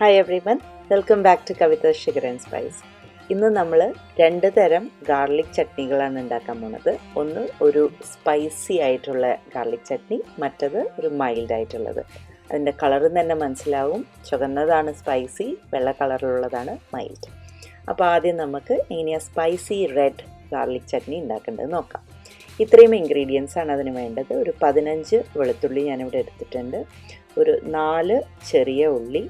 Hi everyone, welcome back to Kavitha Sugar and Spice. ഇന്ന് നമ്മൾ രണ്ട് തരം ഗാർലിക് ചട്നികളാണ് ഉണ്ടാക്കാൻ പോകുന്നത്. ഒന്ന് ഒരു സ്പൈസി ആയിട്ടുള്ള ഗാർലിക് ചട്നി, മറ്റത് ഒരു മൈൽഡ് ആയിട്ടുള്ളത്. അതിൻ്റെ കളറിൽ തന്നെ മനസ്സിലാവും, ചുവന്നതാണ് സ്പൈസി, വെള്ള കളറിലുള്ളതാണ് മൈൽഡ്. അപ്പോൾ ആദ്യം നമുക്ക് എങ്ങനെയാണ് സ്പൈസി റെഡ് ഗാർലിക് ചട്നി ഉണ്ടാക്കേണ്ടത് നോക്കാം. ഇത്രയും ഇൻഗ്രീഡിയൻസ് ആണ് അതിന് വേണ്ടത്. ഒരു 15 വെളുത്തുള്ളി ഞാനിവിടെ എടുത്തിട്ടുണ്ട്, ഒരു 4 ചെറിയ ഉള്ളി,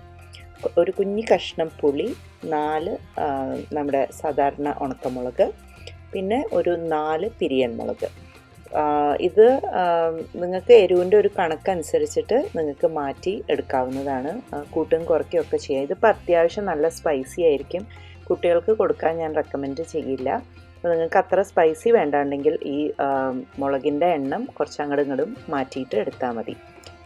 ഒരു കുഞ്ഞി കഷ്ണം പുളി, 4 നമ്മുടെ സാധാരണ ഉണക്കമുളക്, പിന്നെ ഒരു 4 പിരിയൻ മുളക്. ഇത് നിങ്ങൾക്ക് എരിവിൻ്റെ ഒരു കണക്കനുസരിച്ചിട്ട് നിങ്ങൾക്ക് മാറ്റി എടുക്കാവുന്നതാണ്, കൂട്ടും കുറയ്ക്കും ഒക്കെ ചെയ്യാം. ഇതിപ്പോൾ അത്യാവശ്യം നല്ല സ്പൈസി ആയിരിക്കും, കുട്ടികൾക്ക് കൊടുക്കാൻ ഞാൻ റെക്കമെൻഡ് ചെയ്യില്ല. അപ്പോൾ നിങ്ങൾക്ക് അത്ര സ്പൈസി വേണ്ടാണ്ടെങ്കിൽ ഈ മുളകിൻ്റെ എണ്ണം കുറച്ച് അങ്ങോട്ടും ഇങ്ങോട്ടും മാറ്റിയിട്ട് എടുത്താൽ മതി.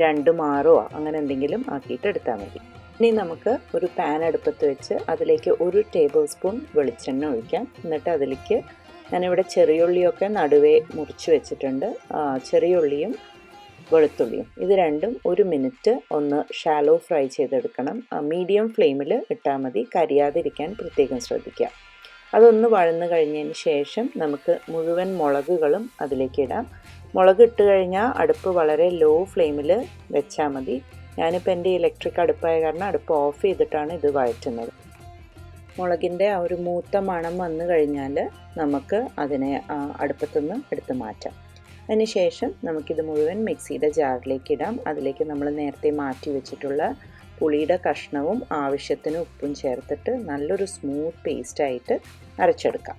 2 മാറോ അങ്ങനെ എന്തെങ്കിലും ആക്കിയിട്ട് എടുത്താൽ മതി. ഇനി നമുക്ക് ഒരു പാൻ അടുപ്പത്ത് വെച്ച് അതിലേക്ക് 1 ടേബിൾ സ്പൂൺ വെളിച്ചെണ്ണ ഒഴിക്കാം. എന്നിട്ട് അതിലേക്ക് ഞാനിവിടെ ചെറിയുള്ളിയൊക്കെ നടുവേ മുറിച്ച് വെച്ചിട്ടുണ്ട്. ചെറിയുള്ളിയും വെളുത്തുള്ളിയും ഇത് രണ്ടും 1 മിനിറ്റ് ഒന്ന് ഷാലോ ഫ്രൈ ചെയ്തെടുക്കണം. മീഡിയം ഫ്ലെയിമിൽ ഇട്ടാൽ മതി, കരിയാതിരിക്കാൻ പ്രത്യേകം ശ്രദ്ധിക്കുക. അതൊന്ന് വഴന്നു കഴിഞ്ഞതിന് ശേഷം നമുക്ക് മുഴുവൻ മുളകുകളും അതിലേക്ക് ഇടാം. മുളക് ഇട്ട് കഴിഞ്ഞാൽ അടുപ്പ് വളരെ ലോ ഫ്ലെയിമിൽ വെച്ചാൽ മതി. ഞാനിപ്പോൾ എൻ്റെ ഇലക്ട്രിക് അടുപ്പായ കാരണം അടുപ്പ് ഓഫ് ചെയ്തിട്ടാണ് ഇത് വഴറ്റുന്നത്. മുളകിൻ്റെ ആ ഒരു മൂത്ത മണം വന്നു കഴിഞ്ഞാൽ നമുക്ക് അതിനെ അടുപ്പത്തുനിന്ന് എടുത്ത് മാറ്റാം. അതിന് ശേഷം നമുക്കിത് മുഴുവൻ മിക്സിയുടെ ജാറിലേക്ക് ഇടാം. അതിലേക്ക് നമ്മൾ നേരത്തെ മാറ്റി വെച്ചിട്ടുള്ള പുളിയുടെ കഷ്ണവും ആവശ്യത്തിന് ഉപ്പും ചേർത്തിട്ട് നല്ലൊരു സ്മൂത്ത് പേസ്റ്റായിട്ട് അരച്ചെടുക്കാം.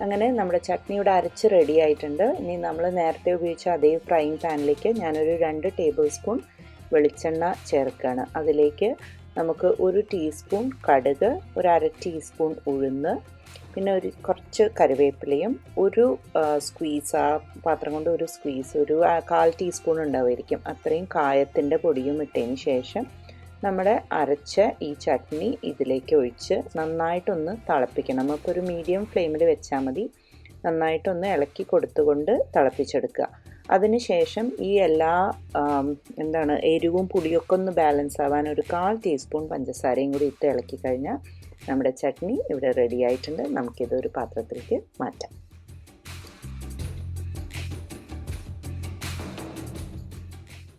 അങ്ങനെ നമ്മുടെ ചട്നി ഇവിടെ അരച്ച് റെഡി ആയിട്ടുണ്ട്. ഇനി നമ്മൾ നേരത്തെ ഉപയോഗിച്ച അതേ ഫ്രൈയിങ് പാനിലേക്ക് ഞാനൊരു 2 ടേബിൾ സ്പൂൺ വെളിച്ചെണ്ണ ചേർക്കുകയാണ്. അതിലേക്ക് നമുക്ക് 1 ടീസ്പൂൺ കടുക്, ഒരു 1/2 ടീസ്പൂൺ ഉഴുന്ന്, പിന്നെ കുറച്ച് കറിവേപ്പിലയും, ഒരു സ്ക്വീസ്, ആ പാത്രം കൊണ്ട് ഒരു സ്ക്വീസ്, ഒരു 1/4 ടീസ്പൂൺ ഉണ്ടാവുമായിരിക്കും, അത്രയും കായത്തിൻ്റെ പൊടിയും ഇട്ടതിന് ശേഷം നമ്മുടെ അരച്ച ഈ ചട്നി ഇതിലേക്ക് ഒഴിച്ച് നന്നായിട്ടൊന്ന് തിളപ്പിക്കണം. അപ്പോൾ ഒരു മീഡിയം ഫ്ലെയിമിൽ വെച്ചാൽ മതി. നന്നായിട്ടൊന്ന് ഇളക്കി കൊടുത്തുകൊണ്ട് തിളപ്പിച്ചെടുക്കുക. അതിനുശേഷം ഈ എല്ലാ എരിവും പുളിയൊക്കെ ഒന്ന് ബാലൻസ് ആവാൻ ഒരു 1/4 ടീസ്പൂൺ പഞ്ചസാരയും കൂടി ഇട്ട് ഇളക്കി കഴിഞ്ഞാൽ നമ്മുടെ ചട്നി ഇവിടെ റെഡി ആയിട്ടുണ്ട്. നമുക്കിതൊരു പാത്രത്തിലേക്ക് മാറ്റാം.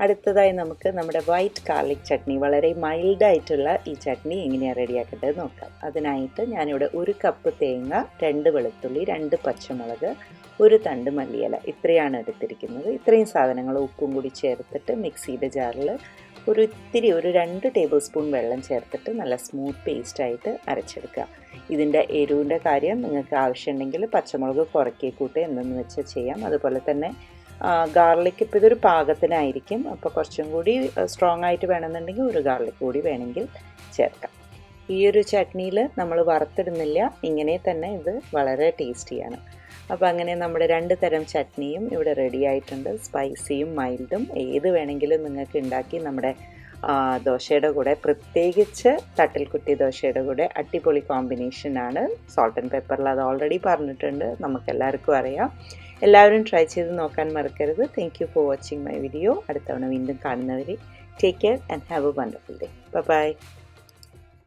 അടുത്തതായി നമുക്ക് നമ്മുടെ വൈറ്റ് ഗാർലിക് ചട്നി, വളരെ മൈൽഡായിട്ടുള്ള ഈ ചട്നി എങ്ങനെയാണ് റെഡിയാക്കേണ്ടത് നോക്കാം. അതിനായിട്ട് ഞാനിവിടെ 1 കപ്പ് തേങ്ങ, 2 വെളുത്തുള്ളി, 2 പച്ചമുളക്, 1 തണ്ട് മല്ലിയില, ഇത്രയാണ് എടുത്തിരിക്കുന്നത്. ഇത്രയും സാധനങ്ങൾ ഉപ്പും കൂടി ചേർത്തിട്ട് മിക്സിയുടെ ജാറിൽ ഒരു 2 ടേബിൾ സ്പൂൺ വെള്ളം ചേർത്തിട്ട് നല്ല സ്മൂത്ത് പേസ്റ്റായിട്ട് അരച്ചെടുക്കുക. ഇതിൻ്റെ എരിവിൻ്റെ കാര്യം നിങ്ങൾക്ക് ആവശ്യമുണ്ടെങ്കിൽ പച്ചമുളക് കുറയ്ക്കേ കൂട്ട് എന്തെന്ന് വെച്ചാൽ ചെയ്യാം. അതുപോലെ തന്നെ ഗാർലിക് ഇപ്പോൾ ഇതൊരു പാകത്തിനായിരിക്കും, അപ്പോൾ കുറച്ചും കൂടി സ്ട്രോങ് ആയിട്ട് വേണമെന്നുണ്ടെങ്കിൽ ഒരു ഗാർലിക് കൂടി വേണമെങ്കിൽ ചേർക്കാം. ഈ ഒരു ചട്നിയിൽ നമ്മൾ വറുത്തിടുന്നില്ല, ഇങ്ങനെ തന്നെ ഇത് വളരെ ടേസ്റ്റിയാണ്. അപ്പോൾ അങ്ങനെ നമ്മുടെ 2 തരം ചട്നിയും ഇവിടെ റെഡി ആയിട്ടുണ്ട്. സ്പൈസിയും മൈൽഡും ഏത് വേണമെങ്കിലും നിങ്ങൾക്ക് ഉണ്ടാക്കി നമ്മുടെ ദോശയുടെ കൂടെ, പ്രത്യേകിച്ച് തട്ടിൽ കുട്ടി ദോശയുടെ കൂടെ അടിപൊളി കോമ്പിനേഷനാണ്. സോൾട്ട് ആൻഡ് പെപ്പറിൽ അത് ഓൾറെഡി പറഞ്ഞിട്ടുണ്ട്, നമുക്കെല്ലാവർക്കും അറിയാം. എല്ലാവരും ട്രൈ ചെയ്ത് നോക്കാൻ മറക്കരുത്. Thank you for watching my video. അടുത്തവണ വീണ്ടും കാണുന്നവരെ take care and have a wonderful day. By.